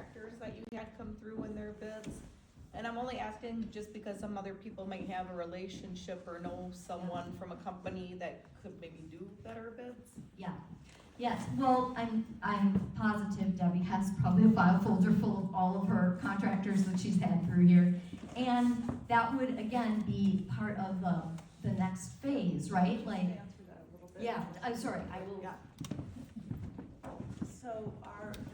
contractors that you had come through in their bids? And I'm only asking just because some other people might have a relationship or know someone from a company that could maybe do better bids. Yeah. Yes, well, I'm positive Debbie has probably a file folder full of all of her contractors that she's had through here. And that would, again, be part of the next phase, right? Like, Answer that a little bit. yeah, I'm sorry, I will. Yeah. So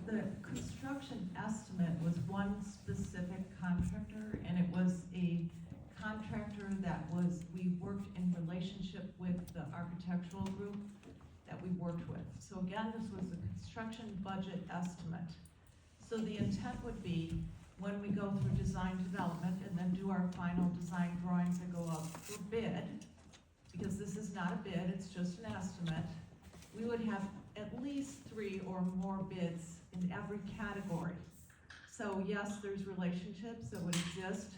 the construction estimate was one specific contractor, and it was a contractor that we worked in relationship with the architectural group that we worked with. So again, this was a construction budget estimate. So the intent would be, when we go through design development and then do our final design drawings that go out for bid, because this is not a bid, it's just an estimate, we would have at least 3 or more bids in every category. So yes, there's relationships that would exist,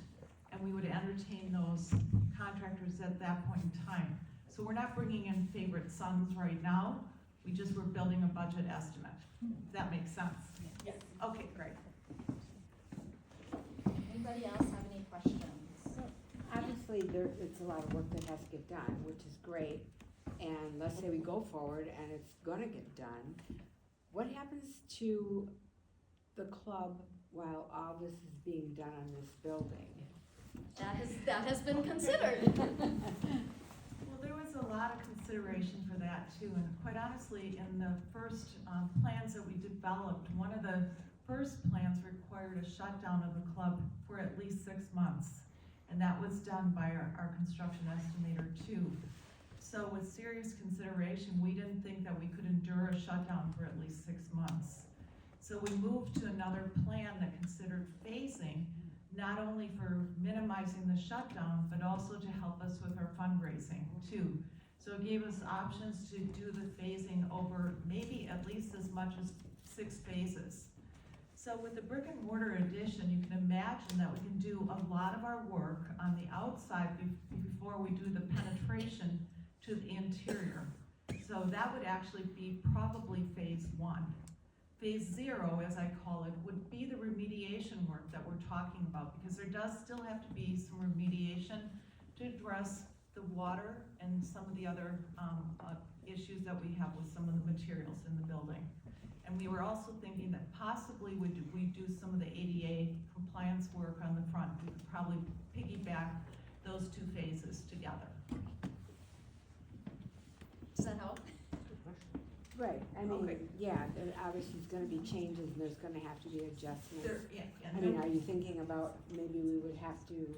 and we would entertain those contractors at that point in time. So we're not bringing in favorite sons right now, we just were building a budget estimate. If that makes sense? Yes. Okay, great. Anybody else have any questions? Obviously, it's a lot of work that has to get done, which is great. And let's say we go forward and it's gonna get done. What happens to the club while all this is being done on this building? That has been considered. Well, there was a lot of consideration for that too, and quite honestly, in the first plans that we developed, one of the first plans required a shutdown of the club for at least 6 months, and that was done by our construction estimator too. So with serious consideration, we didn't think that we could endure a shutdown for at least 6 months. So we moved to another plan that considered phasing, not only for minimizing the shutdown, but also to help us with our fundraising too. So it gave us options to do the phasing over maybe at least as much as 6 phases. So with the brick and mortar addition, you can imagine that we can do a lot of our work on the outside before we do the penetration to the interior. So that would actually be probably phase 1. Phase 0, as I call it, would be the remediation work that we're talking about, because there does still have to be some remediation to address the water and some of the other issues that we have with some of the materials in the building. And we were also thinking that possibly we do some of the ADA compliance work on the front. We could probably piggyback those 2 phases together. Does that help? Right, I mean, Okay. yeah, there obviously is gonna be changes and there's gonna have to be adjustments. Yeah, I mean, are you thinking about maybe we would have to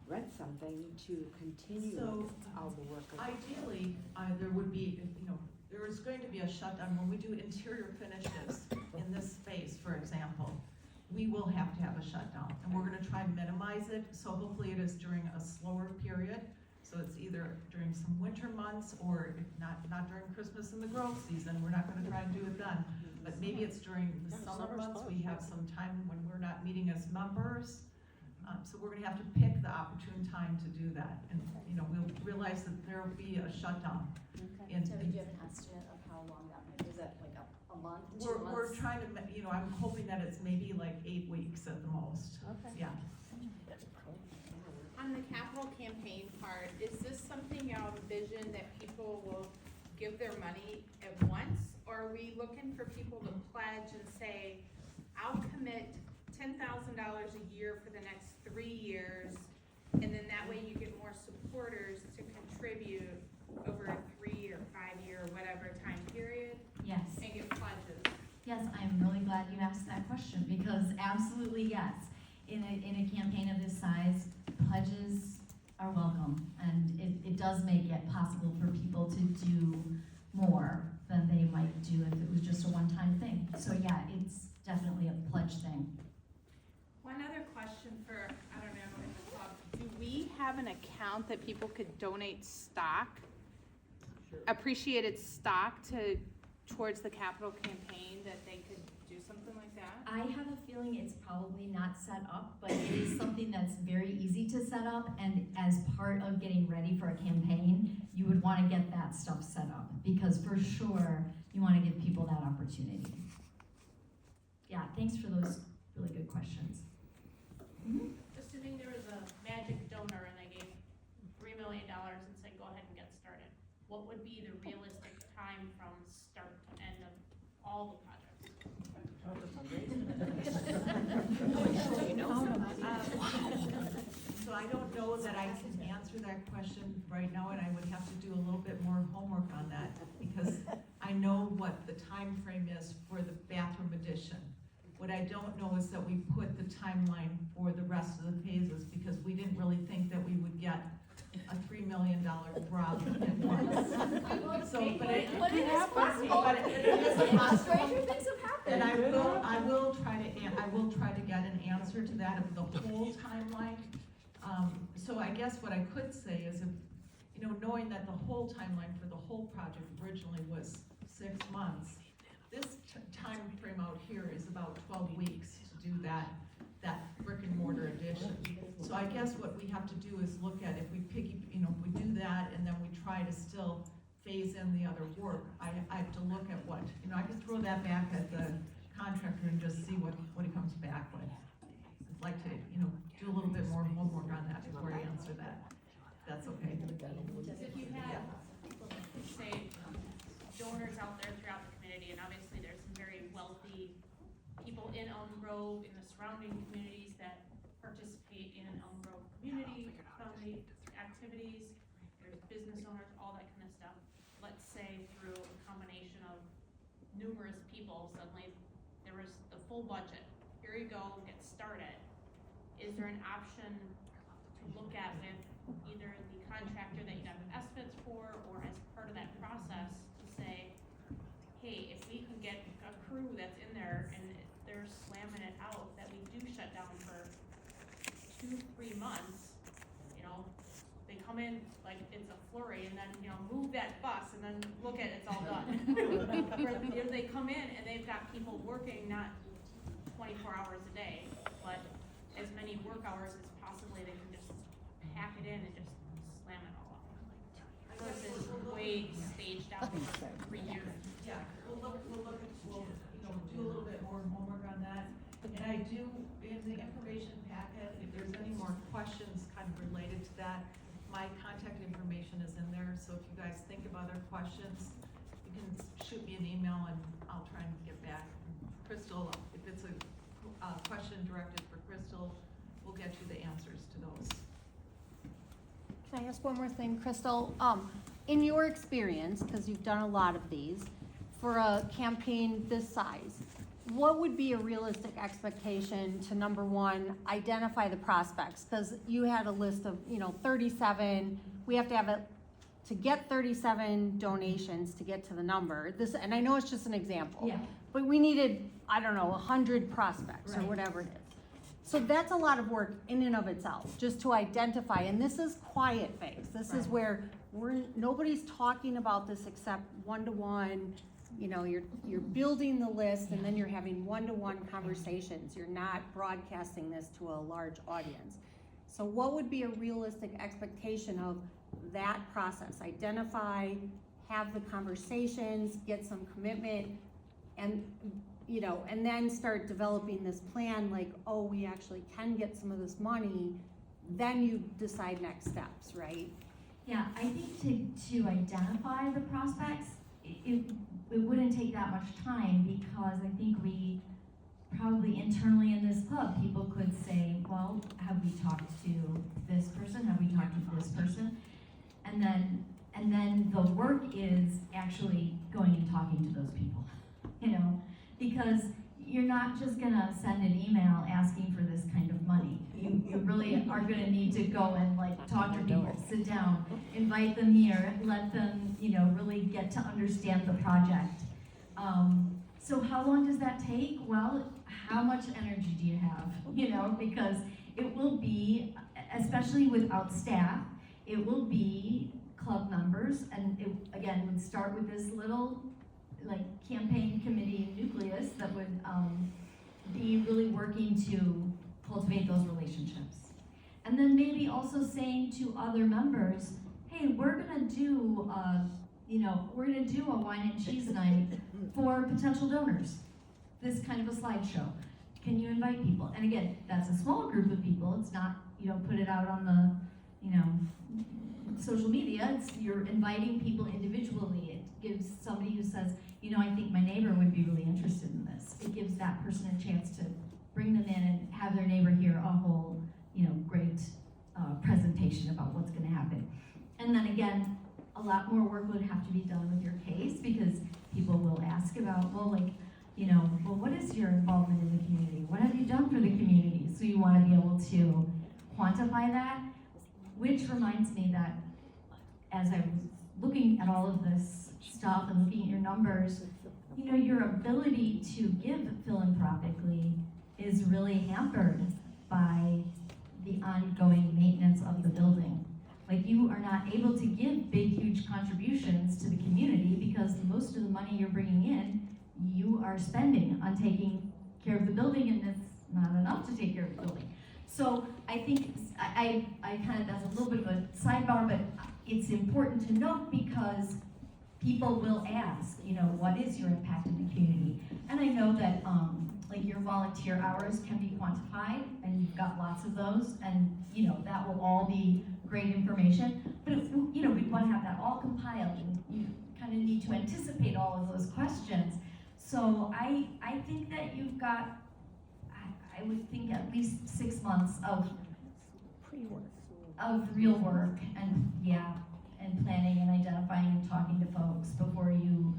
rent something to continue So, all the work? ideally, there would be, there is going to be a shutdown when we do interior finishes in this space, for example. We will have to have a shutdown, and we're gonna try and minimize it, so hopefully it is during a slower period. So it's either during some winter months, or if not during Christmas and the growth season, we're not gonna try and do it then. But maybe it's during the summer months, we have some time when we're not meeting as members. So we're gonna have to pick the opportune time to do that, and, we'll realize that there will be a shutdown. Okay. Debbie, do you have an estimate of how long that might be? Is that like a month, 2 months? We're trying to, I'm hoping that it's maybe like 8 weeks at the most. Okay. Yeah. On the capital campaign part, is this something y'all envision that people will give their money at once? Or are we looking for people to pledge and say, I'll commit $10,000 a year for the next 3 years, and then that way you get more supporters to contribute over a 3 or 5 year, whatever time period, Yes. and get pledges? Yes, I'm really glad you asked that question, because absolutely yes. In a campaign of this size, pledges are welcome, and it does make it possible for people to do more than they might do if it was just a one-time thing. So yeah, it's definitely a pledge thing. One other question for, I don't know, in the club, do we have an account that people could donate stock, appreciated stock towards the capital campaign, that they could do something like that? I have a feeling it's probably not set up, but it is something that's very easy to set up, and as part of getting ready for a campaign, you would want to get that stuff set up, because for sure, you want to give people that opportunity. Yeah, thanks for those really really good questions. Assuming there was a magic donor and they gave $3 million and said, go ahead and get started, what would be the realistic time from start to end of all the projects? So I don't know that I can answer that question right now, and I would have to do a little bit more homework on that, because I know what the time frame is for the bathroom addition. What I don't know is that we put the timeline for the rest of the phases, because we didn't really think that we would get a $3 million grab at once. So, but it is possible. But it is possible. Stranger things have happened. And I will try to get an answer to that of the whole timeline. So I guess what I could say is, if, knowing that the whole timeline for the whole project originally was 6 months, this time frame out here is about 12 weeks to do that brick and mortar addition. So I guess what we have to do is look at if we if we do that and then we try to still phase in the other work, I have to look at what, I can throw that back at the contractor and just see what he comes back with. I'd like to, do a little bit more homework on that before I answer that. That's okay. Because if you had, say, donors out there throughout the community, and obviously there's some very wealthy people in Elm Grove, in the surrounding communities that participate in Elm Grove community activities, there's business owners, all that kind of stuff. Let's say through a combination of numerous people, suddenly there was the full budget. Here you go, get started. Is there an option to look at with either the contractor that you got the estimates for, or as part of that process to say, hey, if we can get a crew that's in there and they're slamming it out, that we do shut down for 2-3 months, they come in like it's a flurry and then, move that bus and then look at it's all done. Or if they come in and they've got people working not 24 hours a day, but as many work hours as possibly they can just pack it in and just slam it all out. Versus way staged out for 3 years. Yeah, we'll do a little bit more homework on that. And I do, in the information packet, if there's any more questions kind of related to that, my contact information is in there, so if you guys think of other questions, you can shoot me an email and I'll try and get back. Crystal, if it's a question directed for Crystal, we'll get you the answers to those. Can I ask one more thing, Crystal? In your experience, because you've done a lot of these, for a campaign this size, what would be a realistic expectation to, number one, identify the prospects? Because you had a list of, 37, we have to have to get 37 donations to get to the number. And I know it's just an example. Yeah. But we needed, 100 prospects or Right. whatever it is. So that's a lot of work in and of itself, just to identify, and this is quiet phase. This is Right. where nobody's talking about this except one-to-one. You're building the list and then you're having one-to-one conversations. You're not broadcasting this to a large audience. So what would be a realistic expectation of that process? Identify, have the conversations, get some commitment, and and then start developing this plan like, oh, we actually can get some of this money, then you decide next steps, right? Yeah, I think to identify the prospects, it wouldn't take that much time, because I think we probably internally in this club, people could say, well, have we talked to this person? Have we talked to this person? And then the work is actually going and talking to those people, because you're not just gonna send an email asking for this kind of money. You really are gonna need to go and talk to people, sit down, invite them here, let them, really get to understand the project. So how long does that take? Well, how much energy do you have? Because it will be, especially without staff, it will be club members, and it, again, would start with this little campaign committee nucleus that would be really working to cultivate those relationships. And then maybe also saying to other members, hey, we're gonna do a wine and cheese night for potential donors. This kind of a slideshow. can you invite people? And again, that's a small group of people, it's not, you don't put it out on the, you know, social media, you're inviting people individually. It gives somebody who says, you know, I think my neighbor would be really interested in this. It gives that person a chance to bring them in and have their neighbor hear a whole, you know, great presentation about what's gonna happen. And then again, a lot more work would have to be done with your case, because people will ask about, well, like, you know, well, what is your involvement in the community? What have you done for the community? So you wanna be able to quantify that, which reminds me that as I was looking at all of this stuff and looking at your numbers, you know, your ability to give philanthropically is really hampered by the ongoing maintenance of the building. Like, you are not able to give big, huge contributions to the community because most of the money you're bringing in, you are spending on taking care of the building, and it's not enough to take care of the building. So I think, I kind of, that's a little bit of a sidebar, but it's important to note because people will ask, you know, what is your impact in the community? And I know that, like, your volunteer hours can be quantified, and you've got lots of those, and, you know, that will all be great information. But if, you know, we want to have that all compiled, and you kind of need to anticipate all of those questions. So I think that you've got, I would think at least 6 months of real work, and yeah, and planning and identifying and talking to folks before you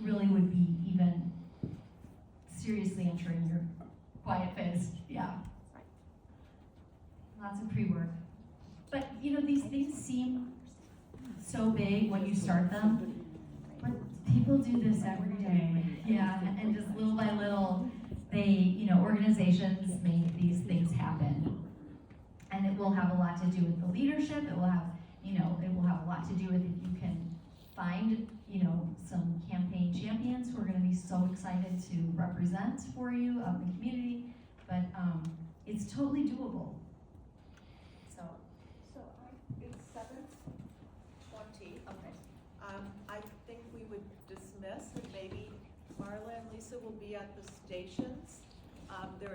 really would be even seriously entering your quiet phase. Yeah. Lots of pre-work. But you know, these things seem so big when you start them, but people do this every day. Yeah, and just little by little, they, you know, organizations make these things happen. And it will have a lot to do with the leadership. It will have, you know, it will have a lot to do with if you can find, you know, some campaign champions who are going to be so excited to represent for you of the community. But it's totally doable. So It's 7:20. Okay. I think we would dismiss, and maybe Marla and Lisa will be at the stations. There